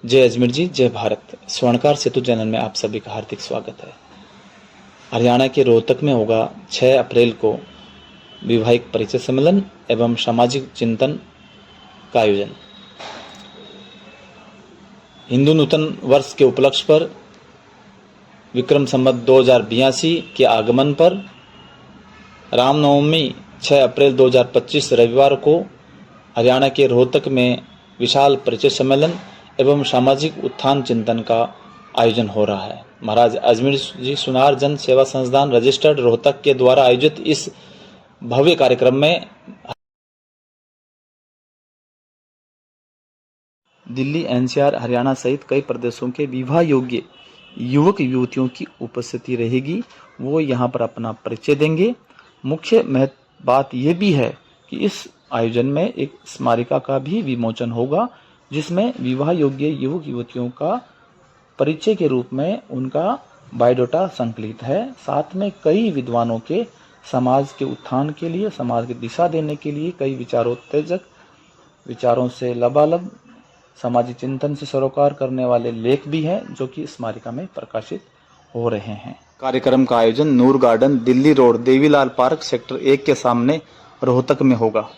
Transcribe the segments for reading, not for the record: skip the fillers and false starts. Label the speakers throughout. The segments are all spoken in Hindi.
Speaker 1: जय अजमेर जी, जय भारत। स्वर्णकार सेतु चैनल में आप सभी का हार्दिक स्वागत है। हरियाणा के रोहतक में होगा 6 अप्रैल को वैवाहिक परिचय सम्मेलन एवं सामाजिक चिंतन का आयोजन। हिंदू नूतन वर्ष के उपलक्ष्य पर विक्रम संवत 2082 के आगमन पर रामनवमी 6 अप्रैल 2025 रविवार को हरियाणा के रोहतक में विशाल परिचय सम्मेलन एवं सामाजिक उत्थान चिंतन का आयोजन हो रहा है। महाराज अजमेर जी सुनार जन सेवा संस्थान रजिस्टर्ड रोहतक के द्वारा आयोजित इस भव्य कार्यक्रम में दिल्ली, एनसीआर, हरियाणा सहित कई प्रदेशों के विवाह योग्य युवक युवतियों की उपस्थिति रहेगी। वो यहाँ पर अपना परिचय देंगे। मुख्य बात यह भी है कि इस आयोजन में एक स्मारिका का भी विमोचन होगा, जिसमें विवाह योग्य युवक युवतियों का परिचय के रूप में उनका बायोडाटा संकलित है। साथ में कई विद्वानों के समाज के उत्थान के लिए, समाज की दिशा देने के लिए कई विचारोत्तेजक विचारों से लबालब सामाजिक चिंतन से सरोकार करने वाले लेख भी हैं, जो कि स्मारिका में प्रकाशित हो रहे हैं। कार्यक्रम का आयोजन Noor garden, Delhi road, Devilal park, sector 1 के सामने रोहतक में होगा।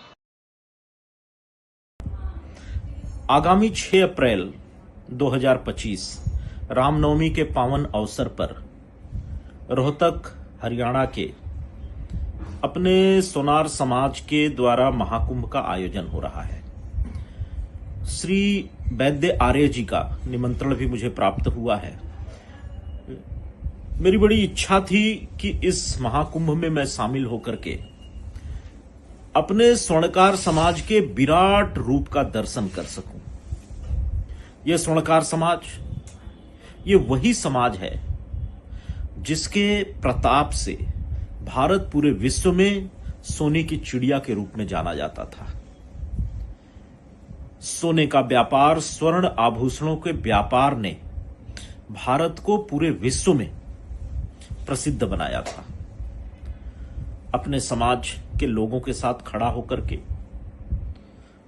Speaker 2: आगामी 6 अप्रैल 2025 रामनवमी के पावन अवसर पर रोहतक, हरियाणा के अपने सोनार समाज के द्वारा महाकुंभ का आयोजन हो रहा है। श्री वैद्य आर्य जी का निमंत्रण भी मुझे प्राप्त हुआ है। मेरी बड़ी इच्छा थी कि इस महाकुंभ में मैं शामिल होकर के अपने स्वर्णकार समाज के विराट रूप का दर्शन कर सकूं। यह स्वर्णकार समाज, ये वही समाज है जिसके प्रताप से भारत पूरे विश्व में सोने की चिड़िया के रूप में जाना जाता था। सोने का व्यापार, स्वर्ण आभूषणों के व्यापार ने भारत को पूरे विश्व में प्रसिद्ध बनाया था। अपने समाज के लोगों के साथ खड़ा होकर के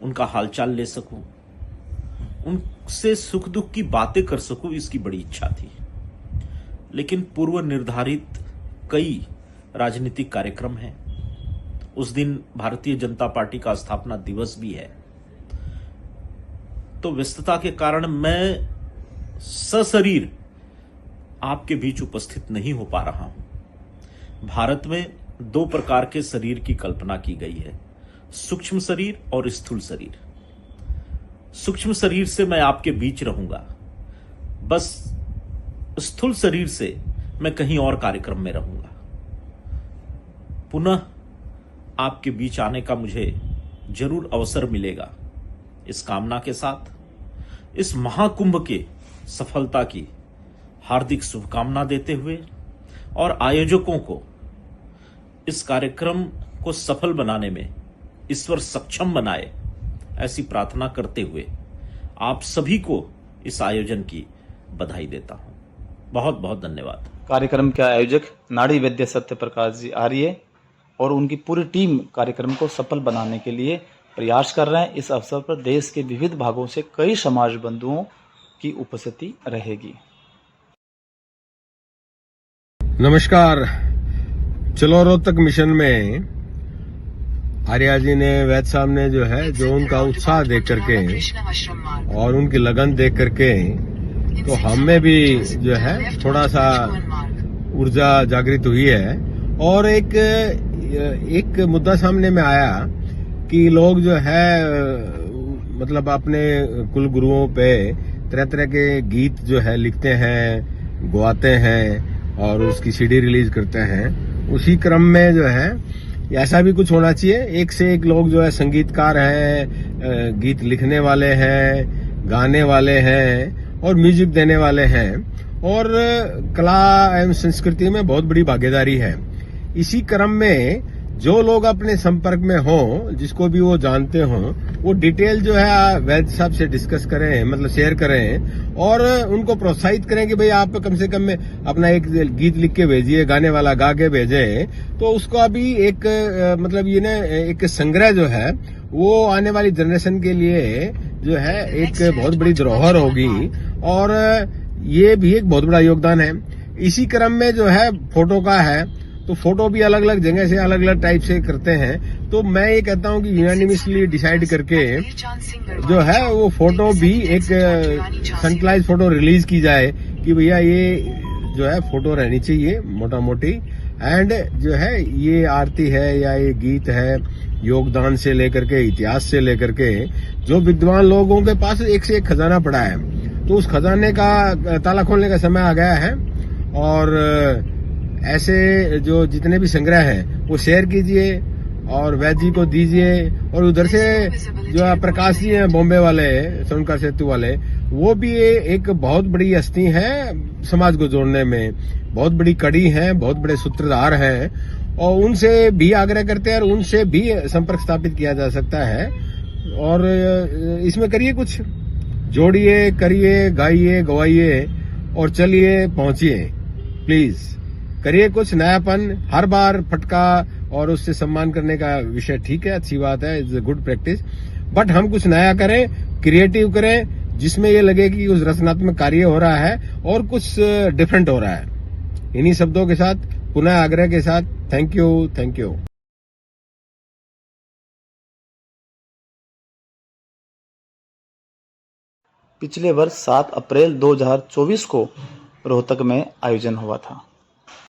Speaker 2: उनका हालचाल ले सकूं, उनसे सुख दुख की बातें कर सकूं, इसकी बड़ी इच्छा थी। लेकिन पूर्व निर्धारित कई राजनीतिक कार्यक्रम हैं। उस दिन भारतीय जनता पार्टी का स्थापना दिवस भी है, तो व्यस्तता के कारण मैं सशरीर आपके बीच उपस्थित नहीं हो पा रहा हूं। भारत में 2 प्रकार के शरीर की कल्पना की गई है, सूक्ष्म शरीर और स्थूल शरीर। सूक्ष्म शरीर से मैं आपके बीच रहूंगा, बस स्थूल शरीर से मैं कहीं और कार्यक्रम में रहूंगा। पुनः आपके बीच आने का मुझे जरूर अवसर मिलेगा। इस कामना के साथ इस महाकुंभ के सफलता की हार्दिक शुभकामना देते हुए और आयोजकों को इस कार्यक्रम को सफल बनाने में ईश्वर सक्षम बनाए, ऐसी प्रार्थना करते हुए आप सभी को इस आयोजन की बधाई देता हूं। बहुत बहुत धन्यवाद।
Speaker 1: कार्यक्रम के आयोजक नाड़ी वैद्य सत्य प्रकाश जी आर्य और उनकी पूरी टीम कार्यक्रम को सफल बनाने के लिए प्रयास कर रहे हैं। इस अवसर पर देश के विविध भागों से कई समाज बंधुओं की उपस्थिति रहेगी।
Speaker 3: नमस्कार। चलो रोहतक मिशन में आर्या जी ने, वैद्य साहब ने जो उनका उत्साह देख करके और उनकी लगन देख करके, तो हमें भी थोड़ा सा ऊर्जा जागृत हुई है। और एक मुद्दा सामने में आया कि लोग मतलब अपने कुल गुरुओं पे तरह तरह के गीत लिखते हैं, गवाते हैं और उसकी सीडी रिलीज करते हैं। उसी क्रम में ऐसा भी कुछ होना चाहिए। एक से एक लोग संगीतकार हैं, गीत लिखने वाले हैं, गाने वाले हैं और म्यूजिक देने वाले हैं, और कला एवं संस्कृति में बहुत बड़ी भागीदारी है। इसी क्रम में जो लोग अपने संपर्क में हों, जिसको भी वो जानते हों, वो डिटेल वैद्य साहब से डिस्कस करें, मतलब शेयर करें और उनको प्रोत्साहित करें कि भाई आप कम से कम अपना एक गीत लिख के भेजिए, गाने वाला गा के भेजे, तो उसको अभी एक मतलब एक संग्रह वो आने वाली जनरेशन के लिए जो है एक बहुत बड़ी धरोहर होगी और ये भी एक बहुत बड़ा योगदान है। इसी क्रम में जो है फोटो का है, तो फोटो भी अलग अलग जगह से अलग अलग टाइप से करते हैं। तो मैं ये कहता हूँ कि यूनानिमसली डिसाइड करके जो है वो फोटो भी एक सेंट्रलाइज फोटो रिलीज की जाए कि भैया ये जो है फोटो रहनी चाहिए मोटा मोटी। एंड जो है ये आरती है या ये गीत है, योगदान से लेकर के इतिहास से लेकर के जो विद्वान लोगों के पास एक से एक खजाना पड़ा है, तो उस खजाने का ताला खोलने का समय आ गया है। और ऐसे जो जितने भी संग्रह हैं वो शेयर कीजिए और वैद्य जी को दीजिए। और उधर से जो प्रकाश जी हैं बॉम्बे वाले, सोनकर सेतु वाले, वो भी एक बहुत बड़ी हस्ती है समाज को जोड़ने में, बहुत बड़ी कड़ी है, बहुत बड़े सूत्रधार हैं और उनसे भी आग्रह करते हैं और उनसे भी संपर्क स्थापित किया जा सकता है। और इसमें करिए कुछ, जोड़िए, करिए, गाइए, गवाइए और चलिए, पहुंचिए। प्लीज करिए कुछ नयापन, हर बार फटका और उससे सम्मान करने का विषय ठीक है, अच्छी बात है, it's a good practice, but हम कुछ नया करें, क्रिएटिव करें, जिसमें ये लगे कि कुछ रचनात्मक कार्य हो रहा है और कुछ डिफरेंट हो रहा है। इन्हीं शब्दों के साथ, पुनः आग्रह के साथ, थैंक यू, थैंक यू।
Speaker 1: पिछले वर्ष 7 अप्रैल 2024 को रोहतक में आयोजन हुआ था।